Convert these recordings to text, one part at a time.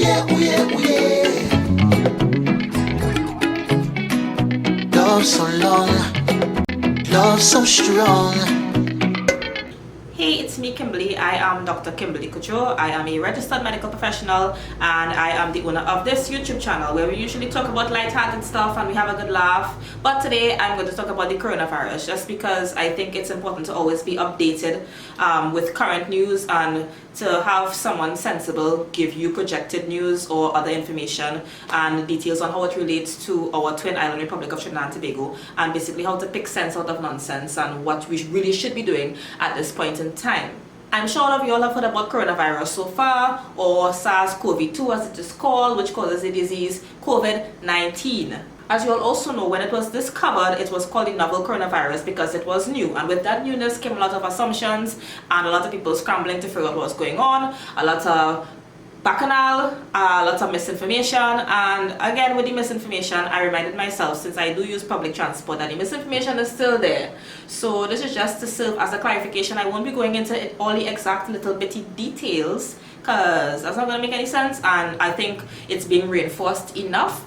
yeah, oh yeah, oh yeah. Love so long, love so strong. Hey, it's me, Kimberly. I am Dr. Kimberly Cudjoe. I am a registered medical professional and I am the owner of this YouTube channel where we usually talk about light-hearted stuff and we have a good laugh. But today I'm going to talk about the coronavirus just because I think it's important to always be updated with current news and to have someone sensible give you projected news or other information and details on how it relates to our twin island Republic of Trinidad and Tobago, and basically how to pick sense out of nonsense and what we really should be doing at this point in time. I'm sure all of you all have heard about coronavirus so far, or SARS-CoV-2 as it is called, which causes the disease COVID-19. As you all also know, when it was discovered, it was called the novel coronavirus because it was new. And with that newness came a lot of assumptions and a lot of people scrambling to figure out what's going on, a lot of bacchanal, a lot of misinformation. And again, with the misinformation, I reminded myself, since I do use public transport, that the misinformation is still there. So this is just to serve as a clarification. I won't be going into all the exact little bitty details because that's not going to make any sense. And I think it's being reinforced enough.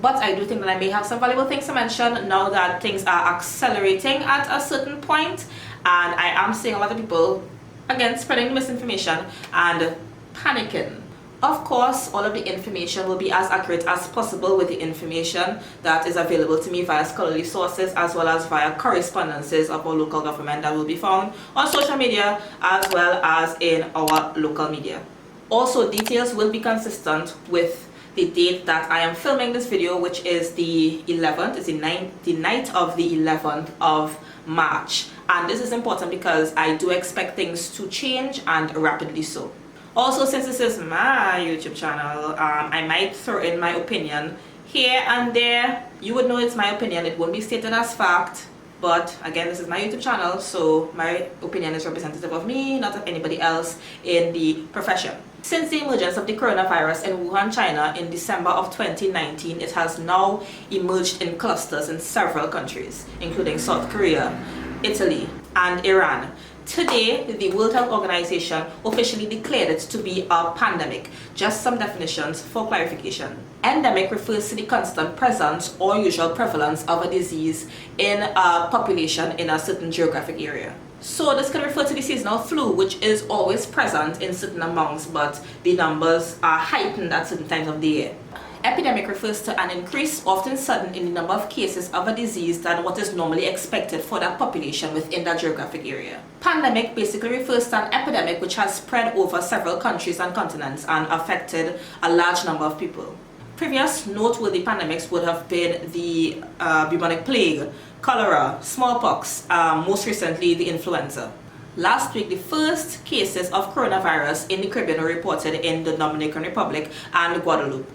But I do think that I may have some valuable things to mention now that things are accelerating at a certain point, and I am seeing a lot of people again spreading misinformation and panicking. Of course, all of the information will be as accurate as possible with the information that is available to me via scholarly sources as well as via correspondences of our local government that will be found on social media as well as in our local media. Also, details will be consistent with the date that I am filming this video, which is the 11th, it's the night of the 11th of March. And this is important because I do expect things to change and rapidly so. Also, since this is my YouTube channel, I might throw in my opinion here and there. You would know it's my opinion, it won't be stated as fact. But again, this is my YouTube channel, so my opinion is representative of me, not of anybody else in the profession. Since the emergence of the coronavirus in Wuhan, China in December of 2019, it has now emerged in clusters in several countries, including South Korea, Italy, and Iran. Today, the World Health Organization officially declared it to be a pandemic. Just some definitions for clarification. Endemic refers to the constant presence or usual prevalence of a disease in a population in a certain geographic area. So this can refer to the seasonal flu, which is always present in certain amounts, but the numbers are heightened at certain times of the year. Epidemic refers to an increase, often sudden, in the number of cases of a disease than what is normally expected for that population within that geographic area. Pandemic basically refers to an epidemic which has spread over several countries and continents and affected a large number of people. Previous noteworthy pandemics would have been the bubonic plague, cholera, smallpox, most recently the influenza. Last week, the first cases of coronavirus in the Caribbean were reported in the Dominican Republic and Guadeloupe.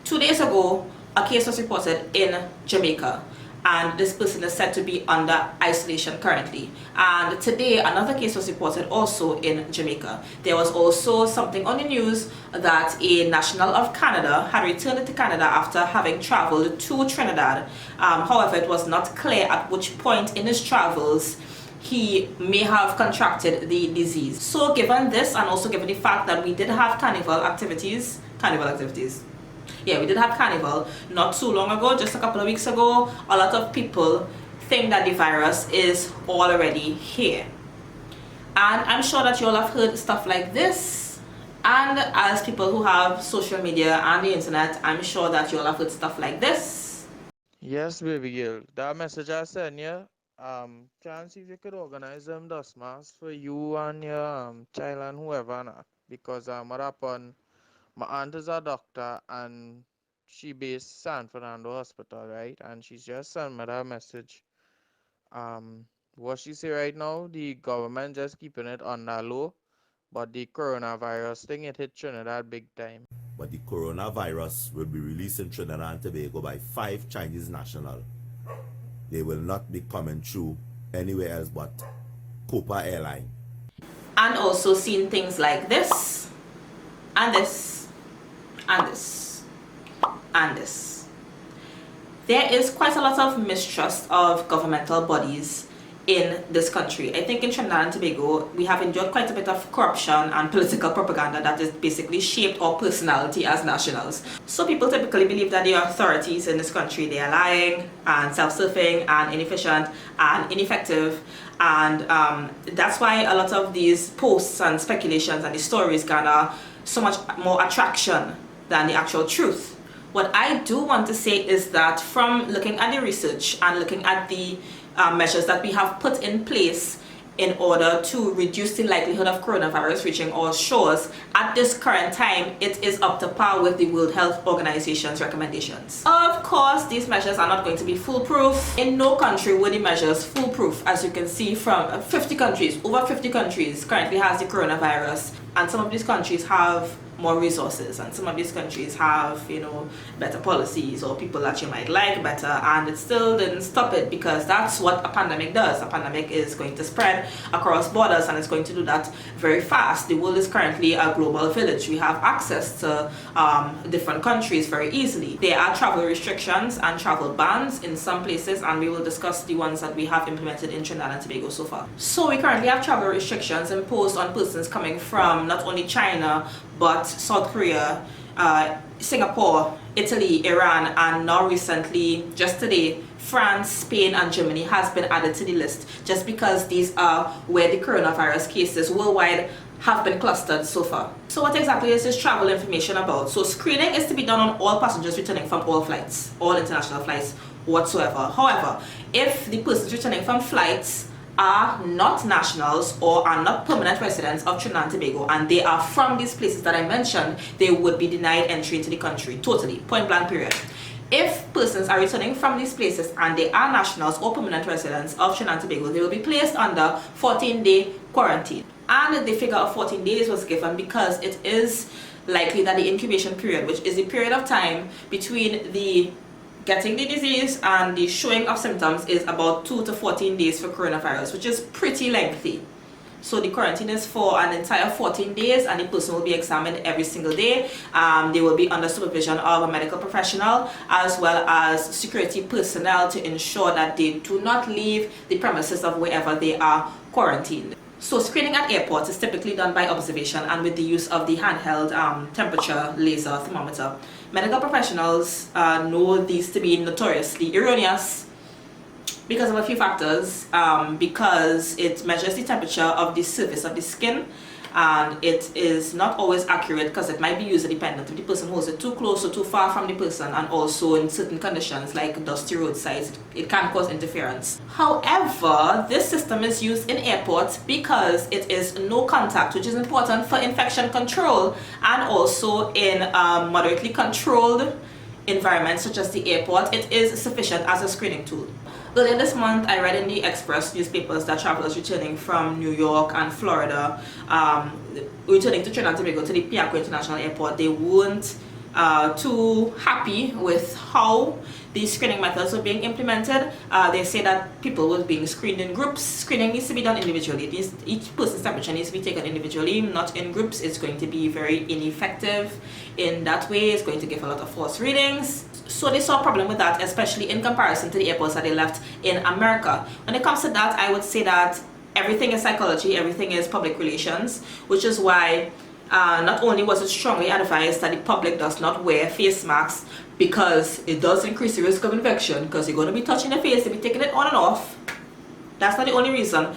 2 days ago, a case was reported in Jamaica, and this person is said to be under isolation currently. And today, another case was reported also in Jamaica. There was also something on the news that a national of Canada had returned to Canada after having traveled to Trinidad. However, it was not clear at which point in his travels he may have contracted the disease. So given this, and also given the fact that we did have carnival activities, yeah, we did have carnival not too long ago, just a couple of weeks ago. A lot of people think that the virus is already here. And I'm sure that you all have heard stuff like this. And as people who have social media and the internet, I'm sure that you all have heard stuff like this. Yes, baby girl. That message I sent you, try and see if you could organize them dust masks for you and your child and whoever, nah. Because what happened, my aunt is a doctor and she based San Fernando Hospital, right? And she's just sent me that message. What she say right now, the government just keeping it on the low, but the coronavirus thing, it hit Trinidad big time. But the coronavirus will be released in Trinidad and Tobago by 5 Chinese nationals. They will not be coming through anywhere else but Copa Airline. And also seen things like this, and this, and this, and this. There is quite a lot of mistrust of governmental bodies in this country. I think in Trinidad and Tobago, we have endured quite a bit of corruption and political propaganda that has basically shaped our personality as nationals. So people typically believe that the authorities in this country, they are lying and self-serving and inefficient and ineffective, and that's why a lot of these posts and speculations and the stories garner so much more attraction than the actual truth. What I do want to say is that from looking at the research and looking at the measures that we have put in place in order to reduce the likelihood of coronavirus reaching our shores, at this current time, it is up to par with the World Health Organization's recommendations. Of course, these measures are not going to be foolproof. In no country were the measures foolproof, as you can see from 50 countries, over 50 countries currently has the coronavirus, and some of these countries have more resources, and some of these countries have, you know, better policies or people that you might like better, and it still didn't stop it, because that's what a pandemic does. A pandemic is going to spread across borders, and it's going to do that very fast. The world is currently a global village. We have access to different countries very easily. There are travel restrictions and travel bans in some places, and we will discuss the ones that we have implemented in Trinidad and Tobago so far. So we currently have travel restrictions imposed on persons coming from not only China but South Korea, Singapore, Italy, Iran, and now recently, just today, France, Spain, and Germany has been added to the list, just because these are where the coronavirus cases worldwide have been clustered so far. So what exactly is this travel information about? So screening is to be done on all passengers returning from all flights, all international flights whatsoever. However, if the persons returning from flights are not nationals or are not permanent residents of Trinidad and Tobago, and they are from these places that I mentioned, they would be denied entry into the country, totally, point blank period. If persons are returning from these places and they are nationals or permanent residents of Trinidad and Tobago, they will be placed under 14-day quarantine. And the figure of 14 days was given because it is likely that the incubation period, which is the period of time between the getting the disease and the showing of symptoms, is about 2 to 14 days for coronavirus, which is pretty lengthy. So the quarantine is for an entire 14 days, and the person will be examined every single day. They will be under supervision of a medical professional as well as security personnel to ensure that they do not leave the premises of wherever they are quarantined. So screening at airports is typically done by observation and with the use of the handheld temperature laser thermometer. Medical professionals know these to be notoriously erroneous because of a few factors, because it measures the temperature of the surface of the skin, and it is not always accurate because it might be user dependent. If the person holds it too close or too far from the person, and also in certain conditions like dusty roadsides, it can cause interference. However, this system is used in airports because it is no contact, which is important for infection control, and also in moderately controlled environments such as the airport, it is sufficient as a screening tool. Earlier this month, I read in the Express newspapers that travelers returning from New York and Florida, returning to Trinidad and Tobago to the Piaco International Airport, they weren't too happy with how these screening methods were being implemented. They say that people were being screened in groups. Screening needs to be done individually. Each person's temperature needs to be taken individually, not in groups. It's going to be very ineffective in that way. It's going to give a lot of false readings. So they saw a problem with that, especially in comparison to the airports that they left in America. When it comes to that, I would say that everything is psychology, everything is public relations, which is why not only was it strongly advised that the public does not wear face masks, because it does increase the risk of infection, because you're going to be touching the face, you'll be taking it on and off. That's not the only reason,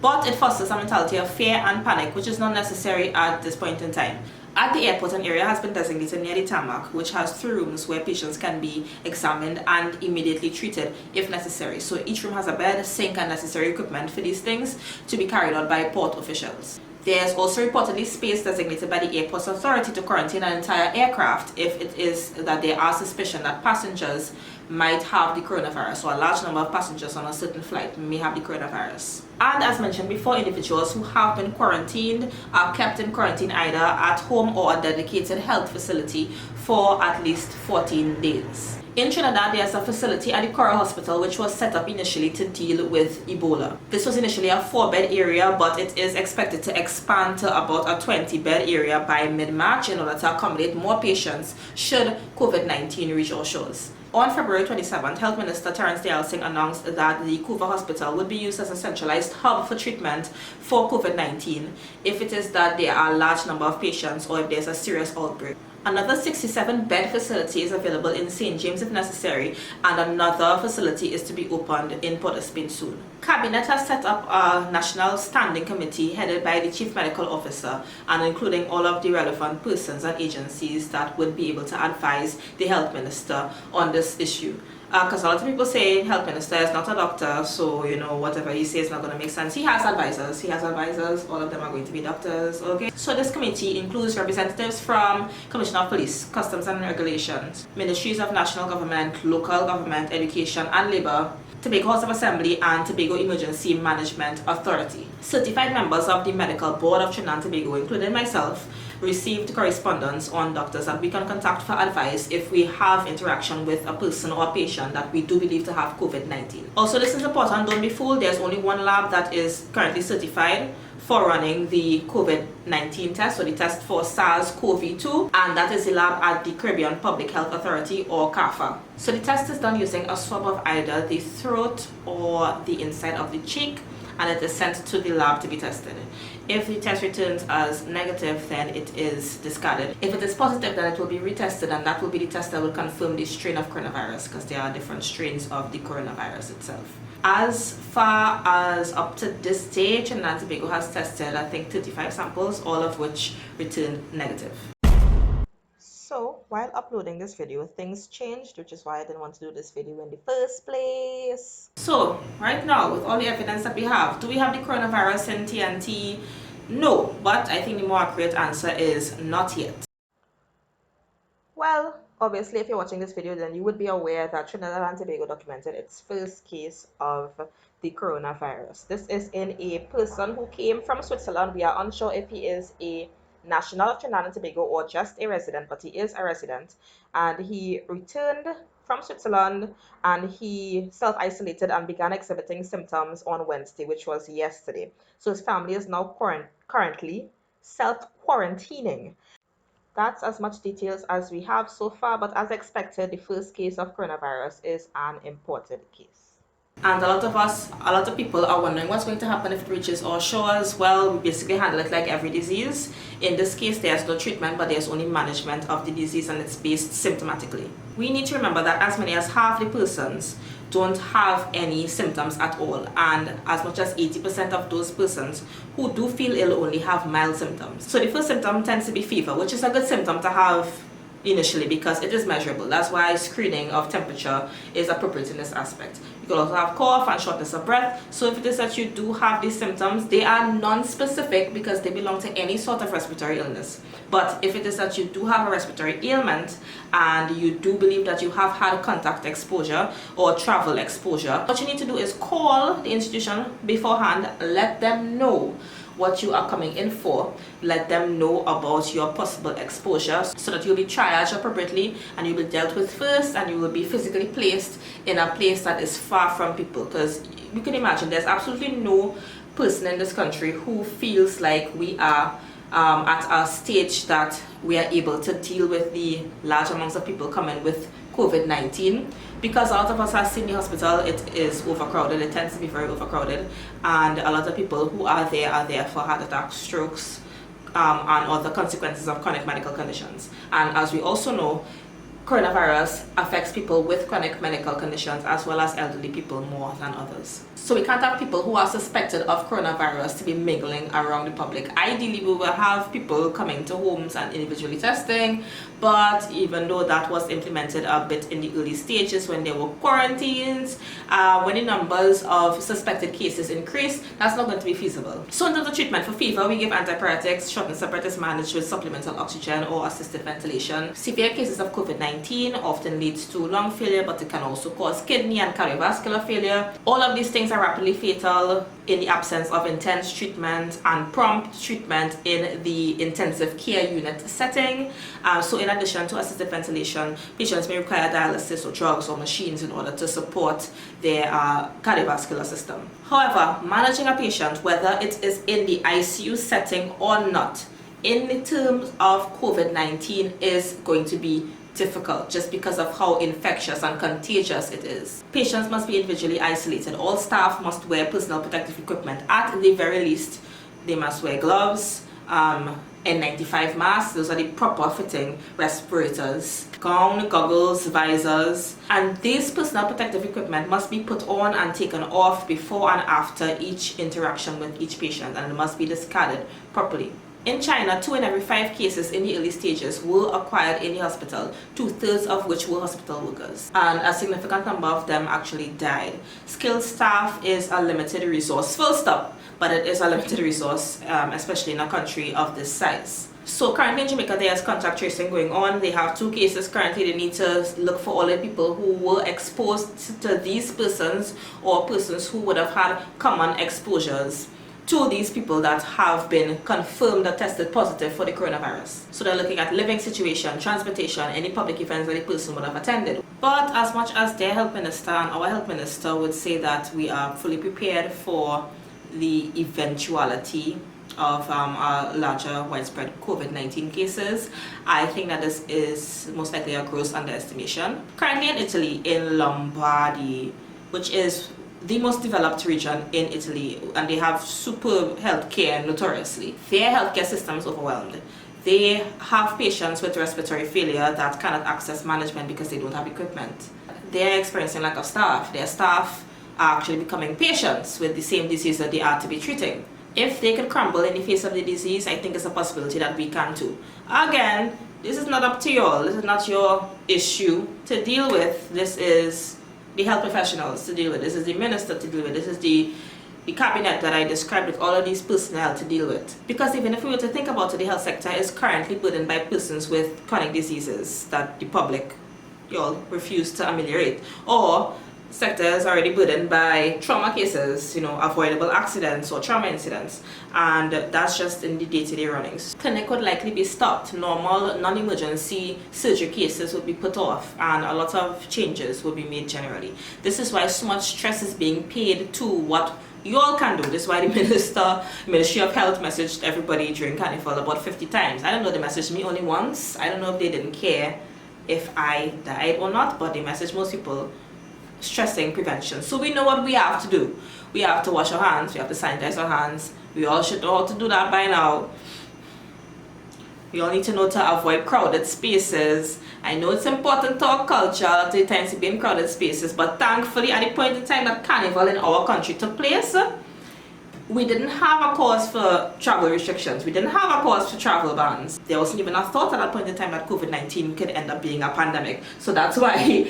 but it fosters a mentality of fear and panic, which is not necessary at this point in time. At the airport, an area has been designated near the tarmac, which has 3 rooms where patients can be examined and immediately treated if necessary. So each room has a bed, sink, and necessary equipment for these things to be carried out by port officials. There's also reportedly space designated by the airport's authority to quarantine an entire aircraft if it is that there are suspicion that passengers might have the coronavirus, or a large number of passengers on a certain flight may have the coronavirus. And as mentioned before, individuals who have been quarantined are kept in quarantine either at home or a dedicated health facility for at least 14 days. In Trinidad, there's a facility at the Coral Hospital which was set up initially to deal with Ebola. This was initially a 4-bed area, but it is expected to expand to about a 20-bed area by mid-March in order to accommodate more patients should COVID-19 reach our shores. On February 27th, Health Minister Terence Singh announced that the Couva Hospital would be used as a centralized hub for treatment for COVID-19 if it is that there are a large number of patients or if there's a serious outbreak. Another 67-bed facility is available in St. James if necessary, and another facility is to be opened in Port of Spain soon. Cabinet has set up a national standing committee headed by the Chief Medical Officer and including all of the relevant persons and agencies that would be able to advise the Health Minister on this issue. Because a lot of people say Health Minister is not a doctor, so whatever he says is not going to make sense. He has advisors, all of them are going to be doctors, okay? So this committee includes representatives from Commissioner of Police, Customs and Regulations, Ministries of National Government, Local Government, Education and Labour, Tobago House of Assembly and Tobago Emergency Management Authority. Certified members of the Medical Board of Trinidad and Tobago, including myself, received correspondence on doctors that we can contact for advice if we have interaction with a person or a patient that we do believe to have COVID-19. Also, this is important, don't be fooled, there's only one lab that is currently certified for running the COVID-19 test, so the test for SARS-CoV-2, and that is the lab at the Caribbean Public Health Authority, or CARPHA. So the test is done using a swab of either the throat or the inside of the cheek, and it is sent to the lab to be tested. If the test returns as negative, then it is discarded. If it is positive, then it will be retested, and that will be the test that will confirm the strain of coronavirus, because there are different strains of the coronavirus itself. As far as up to this stage, Trinidad and Tobago has tested, I think, 35 samples, all of which returned negative. So, while uploading this video, things changed, which is why I didn't want to do this video in the first place. So, right now, with all the evidence that we have, do we have the coronavirus in TNT? No, but I think the more accurate answer is not yet. Well, obviously, if you're watching this video, then you would be aware that Trinidad and Tobago documented its first case of the coronavirus. This is in a person who came from Switzerland. We are unsure if he is a national of Trinidad and Tobago or just a resident, but he is a resident, and he returned from Switzerland and he self-isolated and began exhibiting symptoms on Wednesday, which was yesterday. So his family is now currently self-quarantining. That's as much details as we have so far, but as expected, the first case of coronavirus is an imported case. And a lot of people are wondering what's going to happen if it reaches our shores. Well, we basically handle it like every disease. In this case, there's no treatment, but there's only management of the disease, and it's based symptomatically. We need to remember that as many as half the persons don't have any symptoms at all, and as much as 80% of those persons who do feel ill only have mild symptoms. So the first symptom tends to be fever, which is a good symptom to have initially because it is measurable. That's why screening of temperature is appropriate in this aspect. You can also have cough and shortness of breath. So if it is that you do have these symptoms, they are non-specific because they belong to any sort of respiratory illness. But if it is that you do have a respiratory ailment and you do believe that you have had contact exposure or travel exposure, what you need to do is call the institution beforehand, let them know what you are coming in for, let them know about your possible exposure so that you'll be triaged appropriately and you'll be dealt with first, and you will be physically placed in a place that is far from people, because you can imagine there's absolutely no person in this country who feels like we are at a stage that we are able to deal with the large amounts of people coming with COVID-19, because a lot of us are seen in the hospital. It is overcrowded. It tends to be very overcrowded, and a lot of people who are there for heart attacks, strokes, and other consequences of chronic medical conditions. And as we also know, coronavirus affects people with chronic medical conditions as well as elderly people more than others. So we can't have people who are suspected of coronavirus to be mingling around the public. Ideally, we will have people coming to homes and individually testing, but even though that was implemented a bit in the early stages when there were quarantines, when the numbers of suspected cases increased, that's not going to be feasible. So in terms of treatment for fever, we give antipyretics. Shortness of breath is managed with supplemental oxygen or assisted ventilation. Severe cases of COVID-19 often leads to lung failure, but it can also cause kidney and cardiovascular failure. All of these things are rapidly fatal in the absence of intense treatment and prompt treatment in the intensive care unit setting. So in addition to assisted ventilation, patients may require dialysis or drugs or machines in order to support their cardiovascular system. However, managing a patient, whether it is in the ICU setting or not, in the terms of COVID-19 is going to be difficult just because of how infectious and contagious it is. Patients must be individually isolated. All staff must wear personal protective equipment. At the very least, they must wear gloves, N95 masks, those are the proper fitting respirators, gown, goggles, visors, and these personal protective equipment must be put on and taken off before and after each interaction with each patient, and it must be discarded properly. In China, 2 in every 5 cases in the early stages were acquired in the hospital, 2/3 of which were hospital workers, and a significant number of them actually died. Skilled staff is a limited resource, full stop, but it is a limited resource, especially in a country of this size. So currently in Jamaica, there is contact tracing going on. They have 2 cases currently. They need to look for all the people who were exposed to these persons or persons who would have had common exposures to these people that have been confirmed or tested positive for the coronavirus. So they're looking at living situation, transportation, any public events that the person would have attended. But as much as their health minister and our health minister would say that we are fully prepared for the eventuality of a larger widespread COVID-19 cases, I think that this is most likely a gross underestimation. Currently in Italy, in Lombardy, which is the most developed region in Italy, and they have superb healthcare notoriously. Their healthcare system is overwhelmed. They have patients with respiratory failure that cannot access management because they don't have equipment. They're experiencing lack of staff. Their staff are actually becoming patients with the same disease that they are to be treating. If they could crumble in the face of the disease, I think it's a possibility that we can too. Again, this is not up to y'all. This is not your issue to deal with. This is the health professionals to deal with. This is the minister to deal with. This is the cabinet that I described with all of these personnel to deal with. Because even if we were to think about it, the health sector is currently burdened by persons with chronic diseases that the public, y'all, refuse to ameliorate. Or sector is already burdened by trauma cases, avoidable accidents or trauma incidents, and that's just in the day-to-day runnings. Clinic would likely be stopped. Normal non-emergency surgery cases would be put off, and a lot of changes will be made generally. This is why so much stress is being paid to what you all can do. This is why the Ministry of Health messaged everybody during Carnival about 50 times. I don't know, they messaged me only once. I don't know if they didn't care if I died or not, but they messaged most people stressing prevention. So we know what we have to do. We have to wash our hands, we have to sanitize our hands. We all should know how to do that by now. We all need to know to avoid crowded spaces. I know it's important to our culture at times to be in crowded spaces, but thankfully at the point in time that Carnival in our country took place, we didn't have a cause for travel restrictions. We didn't have a cause for travel bans. There wasn't even a thought at that point in time that COVID-19 could end up being a pandemic. So that's why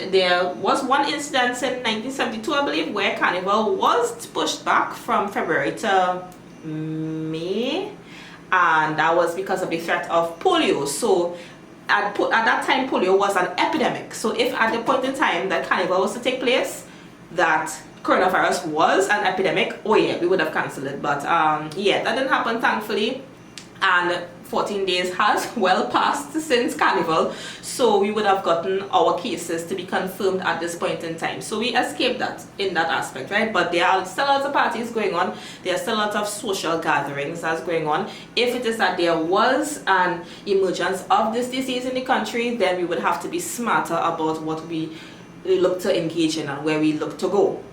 there was one incident in 1972, I believe, where Carnival was pushed back from February to May, and that was because of the threat of polio. So at that time, polio was an epidemic. So if at the point in time that Carnival was to take place, that coronavirus was an epidemic, oh yeah, we would have cancelled it. But yeah, that didn't happen, thankfully, and 14 days has well passed since Carnival, so we would have gotten our cases to be confirmed at this point in time. So we escaped that in that aspect, right? But there are still lots of parties going on. There are still lots of social gatherings that's going on. If it is that there was an emergence of this disease in the country, then we would have to be smarter about what we look to engage in and where we look to go.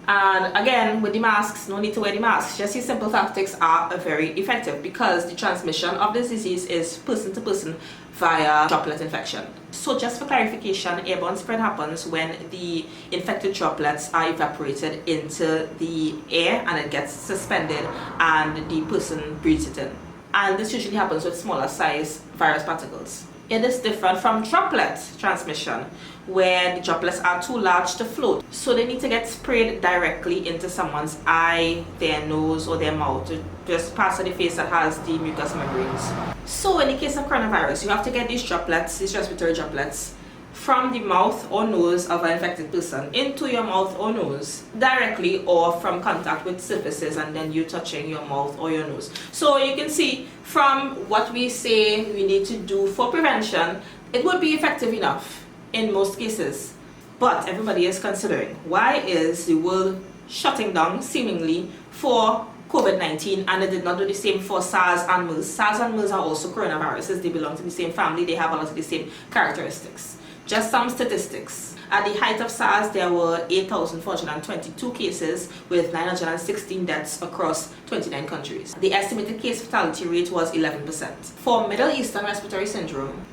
And again, with the masks, no need to wear the masks. Just these simple tactics are very effective because the transmission of this disease is person to person via droplet infection. So just for clarification, airborne spread happens when the infected droplets are evaporated into the air and it gets suspended and the person breathes it in. And this usually happens with smaller size virus particles. It is different from droplet transmission, where the droplets are too large to float. So they need to get sprayed directly into someone's eye, their nose, or their mouth, to just pass the face that has the mucous membranes. So in the case of coronavirus, you have to get these droplets, these respiratory droplets, from the mouth or nose of an infected person into your mouth or nose directly, or from contact with surfaces and then you touching your mouth or your nose. So you can see from what we say we need to do for prevention, it would be effective enough in most cases. But everybody is considering, why is the world shutting down seemingly for COVID-19 and it did not do the same for SARS and MERS? SARS and MERS are also coronaviruses. They belong to the same family. They have a lot of the same characteristics. Just some statistics. At the height of SARS, there were 8,422 cases with 916 deaths across 29 countries. The estimated case fatality rate was 11%. For Middle Eastern respiratory syndrome,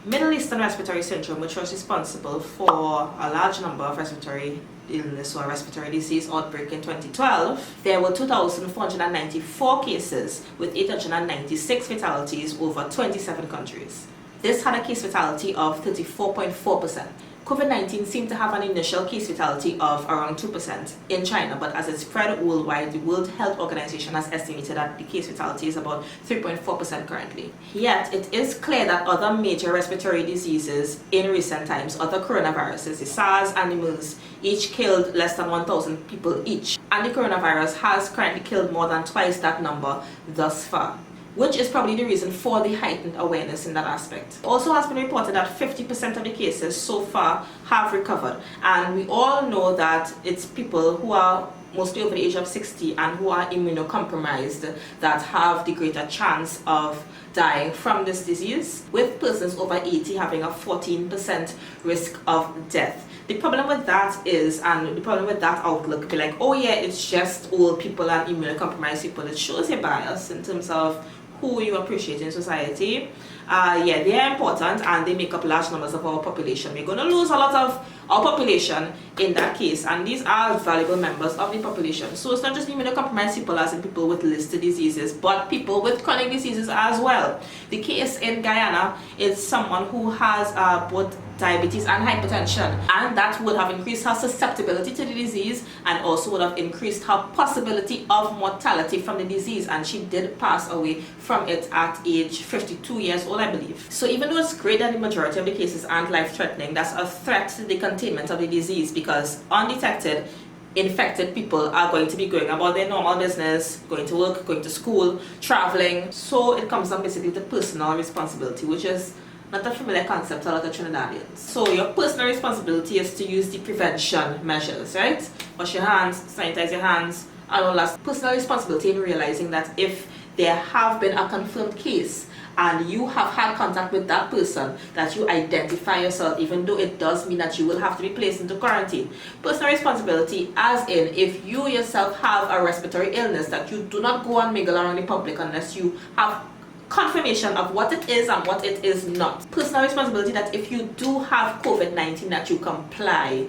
which was responsible for a large number of respiratory illness or respiratory disease outbreak in 2012, there were 2,494 cases with 896 fatalities over 27 countries. This had a case fatality of 34.4%. COVID-19 seemed to have an initial case fatality of around 2% in China, but as it spread worldwide, the World Health Organization has estimated that the case fatality is about 3.4% currently. Yet, it is clear that other major respiratory diseases in recent times, other coronaviruses, the SARS and the MERS, each killed less than 1,000 people each. And the coronavirus has currently killed more than twice that number thus far, which is probably the reason for the heightened awareness in that aspect. It also has been reported that 50% of the cases so far have recovered, and we all know that it's people who are mostly over the age of 60 and who are immunocompromised that have the greater chance of dying from this disease, with persons over 80 having a 14% risk of death. The problem with that is, and the problem with that outlook, be like, oh yeah, it's just old people and immunocompromised people. It shows a bias in terms of who you appreciate in society. Yeah, they are important and they make up large numbers of our population. We're going to lose a lot of our population in that case, and these are valuable members of the population. So it's not just immunocompromised people as in people with listed diseases, but people with chronic diseases as well. The case in Guyana is someone who has both diabetes and hypertension, and that would have increased her susceptibility to the disease and also would have increased her possibility of mortality from the disease, and she did pass away from it at age 52 years old, I believe. So even though it's great that the majority of the cases aren't life-threatening, that's a threat to the containment of the disease, because undetected infected people are going to be going about their normal business, going to work, going to school, traveling. So it comes down basically to personal responsibility, which is not a familiar concept to a lot of Trinidadians. So your personal responsibility is to use the prevention measures, right? Wash your hands, sanitize your hands, and all that. Personal responsibility in realizing that if there have been a confirmed case and you have had contact with that person, that you identify yourself, even though it does mean that you will have to be placed into quarantine. Personal responsibility as in, if you yourself have a respiratory illness, that you do not go and mingle around the public unless you have confirmation of what it is and what it is not. Personal responsibility that if you do have COVID-19, that you comply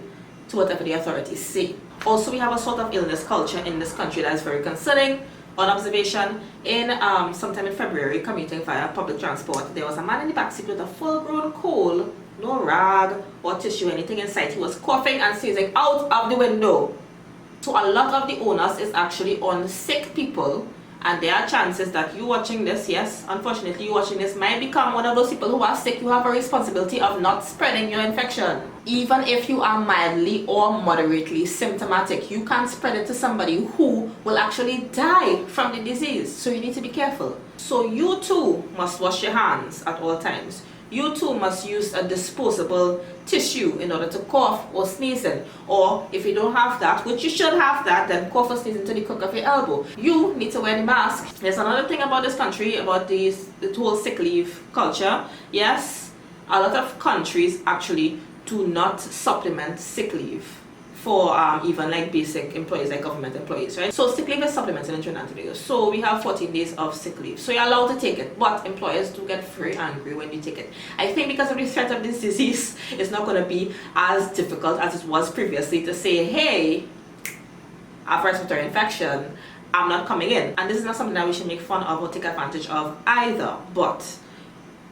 to whatever the authorities say. Also, we have a sort of illness culture in this country that is very concerning. On observation, in sometime in February, commuting via public transport, there was a man in the backseat with a full-grown cold, no rag or tissue, anything in sight. He was coughing and sneezing out of the window. So a lot of the onus is actually on sick people, and there are chances that you watching this, yes, unfortunately you watching this might become one of those people who are sick. You have a responsibility of not spreading your infection. Even if you are mildly or moderately symptomatic, you can spread it to somebody who will actually die from the disease. So you need to be careful. So you too must wash your hands at all times. You too must use a disposable tissue in order to cough or sneeze in. Or if you don't have that, which you should have that, then cough or sneeze into the crook of your elbow. You need to wear the mask. There's another thing about this country, about the whole sick leave culture. Yes, a lot of countries actually do not supplement sick leave for even like basic employees, like government employees, right? So sick leave is supplemented in Trinidad and Tobago. So we have 14 days of sick leave. So you're allowed to take it, but employers do get very angry when you take it. I think because of the threat of this disease, it's not going to be as difficult as it was previously to say, hey, I have respiratory infection, I'm not coming in. And this is not something that we should make fun of or take advantage of either. But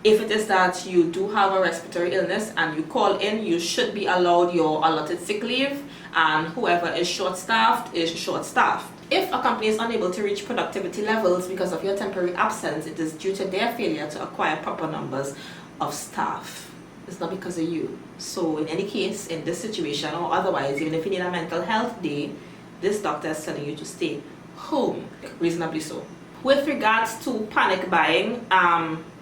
if it is that you do have a respiratory illness and you call in, you should be allowed your allotted sick leave, and whoever is short-staffed is short-staffed. If a company is unable to reach productivity levels because of your temporary absence, it is due to their failure to acquire proper numbers of staff. it's not because of you. So in any case, in this situation or otherwise, even if you need a mental health day, this doctor is telling you to stay home, reasonably so. With regards to panic buying,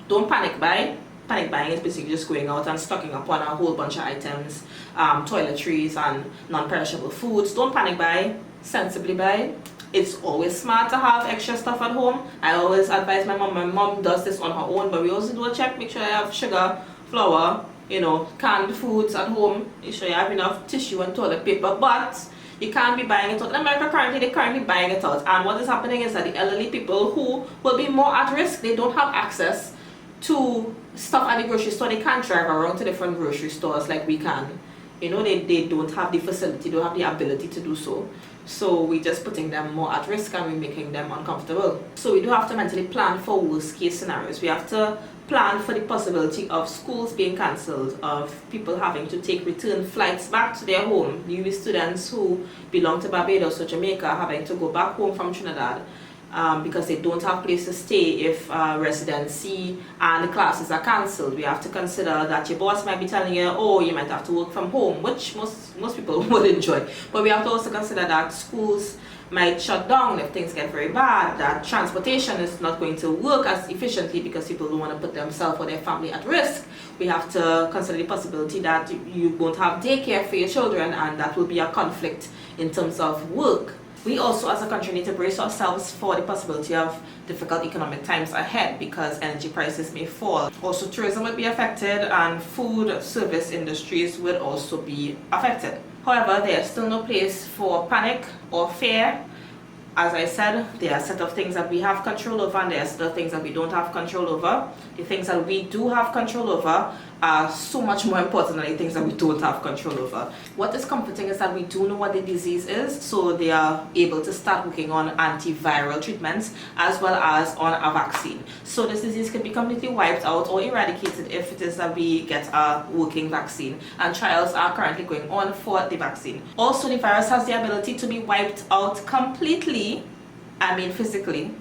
don't panic buy. Panic buying is basically just going out and stocking up on a whole bunch of items, toiletries and non-perishable foods. Don't panic buy, sensibly buy. It's always smart to have extra stuff at home. I always advise my mom does this on her own, but we also do a check, make sure you have sugar, flour, you know, canned foods at home, make sure you have enough tissue and toilet paper, but you can't be buying it out. In America they're currently buying it out, and what is happening is that the elderly people who will be more at risk, they don't have access to stuff at the grocery store. They can't drive around to different grocery stores like we can. You know, they don't have the facility, don't have the ability to do so. So we're just putting them more at risk and we're making them uncomfortable. So we do have to mentally plan for worst case scenarios. We have to plan for the possibility of schools being cancelled, of people having to take return flights back to their home. UWI students who belong to Barbados or Jamaica having to go back home from Trinidad because they don't have place to stay if residency and the classes are cancelled. We have to consider that your boss might be telling you, oh, you might have to work from home, which most people would enjoy. But we have to also consider that schools might shut down if things get very bad, that transportation is not going to work as efficiently because people don't want to put themselves or their family at risk. We have to consider the possibility that you won't have daycare for your children, and that will be a conflict in terms of work. We also as a country need to brace ourselves for the possibility of difficult economic times ahead because energy prices may fall. Also, tourism would be affected and food service industries would also be affected. However, there is still no place for panic or fear. As I said, there are a set of things that we have control over and there are still things that we don't have control over. The things that we do have control over are so much more important than the things that we don't have control over. What is comforting is that we do know what the disease is, so they are able to start working on antiviral treatments as well as on a vaccine. So this disease can be completely wiped out or eradicated if it is that we get a working vaccine, and trials are currently going on for the vaccine. Also, the virus has the ability to be wiped out completely, I mean physically,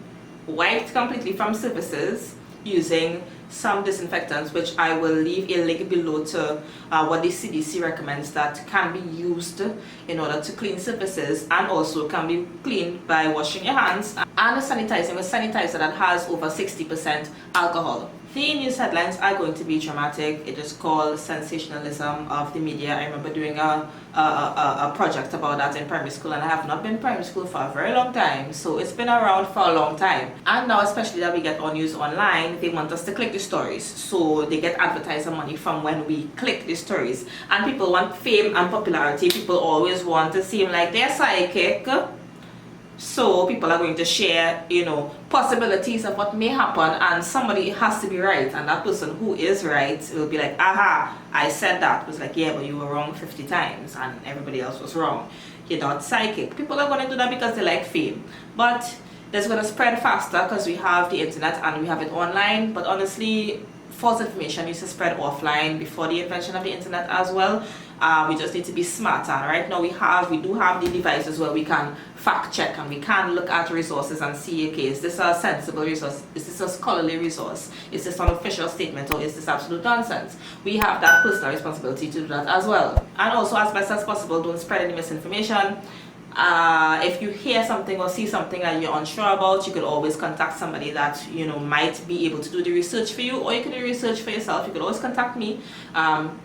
wiped completely from surfaces using some disinfectants, which I will leave a link below to what the CDC recommends that can be used in order to clean surfaces, and also can be cleaned by washing your hands and sanitizing with sanitizer that has over 60% alcohol. The news headlines are going to be dramatic. It is called sensationalism of the media. I remember doing a project about that in primary school, and I have not been in primary school for a very long time, so it's been around for a long time. And now, especially that we get our news online, they want us to click the stories, so they get advertiser money from when we click the stories. And people want fame and popularity. People always want to seem like they're psychic. So people are going to share, you know, possibilities of what may happen, and somebody has to be right, and that person who is right will be like, aha, I said that. It was like, yeah, but you were wrong 50 times and everybody else was wrong. You're not psychic. People are going to do that because they like fame, but that's going to spread faster because we have the internet and we have it online. But honestly, false information used to spread offline before the invention of the internet as well. We just need to be smarter. Right now we do have the devices where we can fact check and we can look at resources and see, okay, is this a sensible resource? Is this a scholarly resource? Is this an official statement, or is this absolute nonsense? We have that personal responsibility to do that as well. And also, as best as possible, don't spread any misinformation. If you hear something or see something that you're unsure about, you could always contact somebody that you know might be able to do the research for you, or you can do research for yourself. You could always contact me.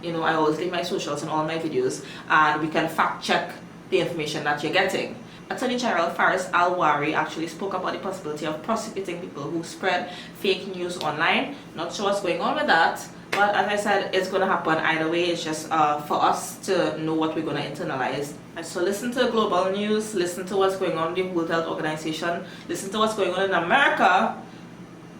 You know, I always leave my socials in all my videos, and we can fact check the information that you're getting. Attorney General Faris Al-Wari actually spoke about the possibility of prosecuting people who spread fake news online. Not sure what's going on with that, but as I said, it's going to happen either way. It's just for us to know what we're going to internalize. So listen to global news, listen to what's going on with the World Health Organization, listen to what's going on in America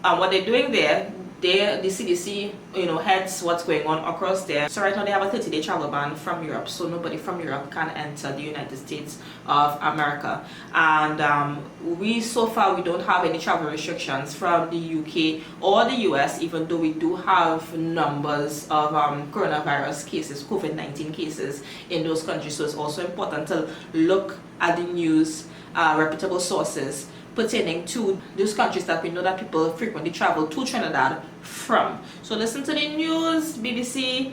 and what they're doing there. The CDC, you know, heads what's going on across there. So right now they have a 30-day travel ban from Europe, so nobody from Europe can enter the United States of America. And we so far don't have any travel restrictions from the UK or the US, even though we do have numbers of coronavirus cases, COVID-19 cases in those countries. So it's also important to look at the news, reputable sources pertaining to those countries that we know that people frequently travel to Trinidad from. So listen to the news, BBC,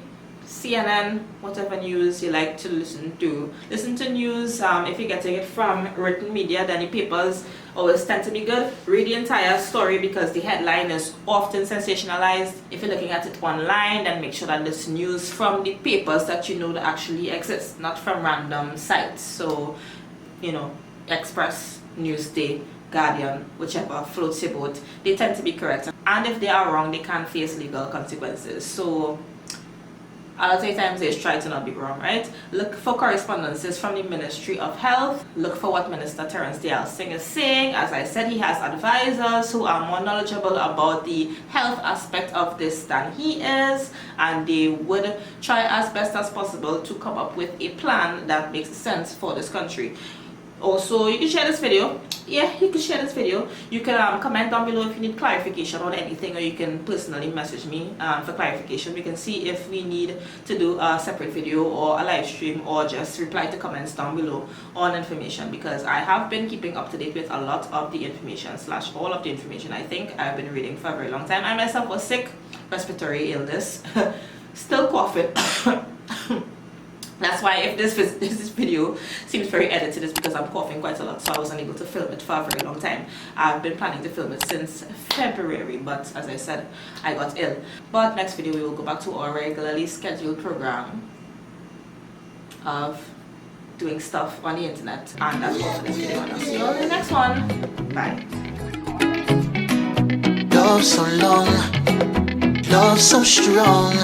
CNN, whatever news you like to listen to. Listen to news, if you're getting it from written media, then the papers always tend to be good. Read the entire story because the headline is often sensationalized. If you're looking at it online, then make sure that it's news from the papers that you know that actually exist, not from random sites. So, you know, Express, Newsday, Guardian, whichever floats your boat, they tend to be correct. And if they are wrong, they can face legal consequences. So a lot of times they try to not be wrong, right? Look for correspondences from the Ministry of Health. Look for what Minister Terence Dale Singh is saying. As I said, he has advisors who are more knowledgeable about the health aspect of this than he is, and they would try as best as possible to come up with a plan that makes sense for this country. Also, you can share this video. Yeah, you can share this video. You can comment down below if you need clarification on anything, or you can personally message me for clarification. We can see if we need to do a separate video or a live stream, or just reply to comments down below on information, because I have been keeping up to date with a lot of the information / all of the information I think I've been reading for a very long time. I myself was sick, respiratory illness, still coughing. That's why if this video seems very edited, it's because I'm coughing quite a lot, so I wasn't able to film it for a very long time. I've been planning to film it since February, but as I said, I got ill. But next video we will go back to our regularly scheduled program of doing stuff on the internet, and that's all for this video, and I'll see you all in the next one. Bye. Love so long, love so strong.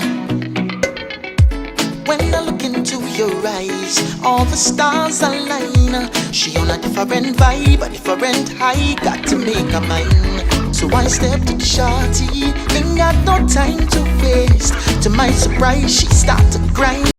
When I look into your eyes, all the stars align. She on a different vibe, a different high. Got to make her mine. So I stepped to shorty, ain't got no time to waste. To my surprise, she start to grind.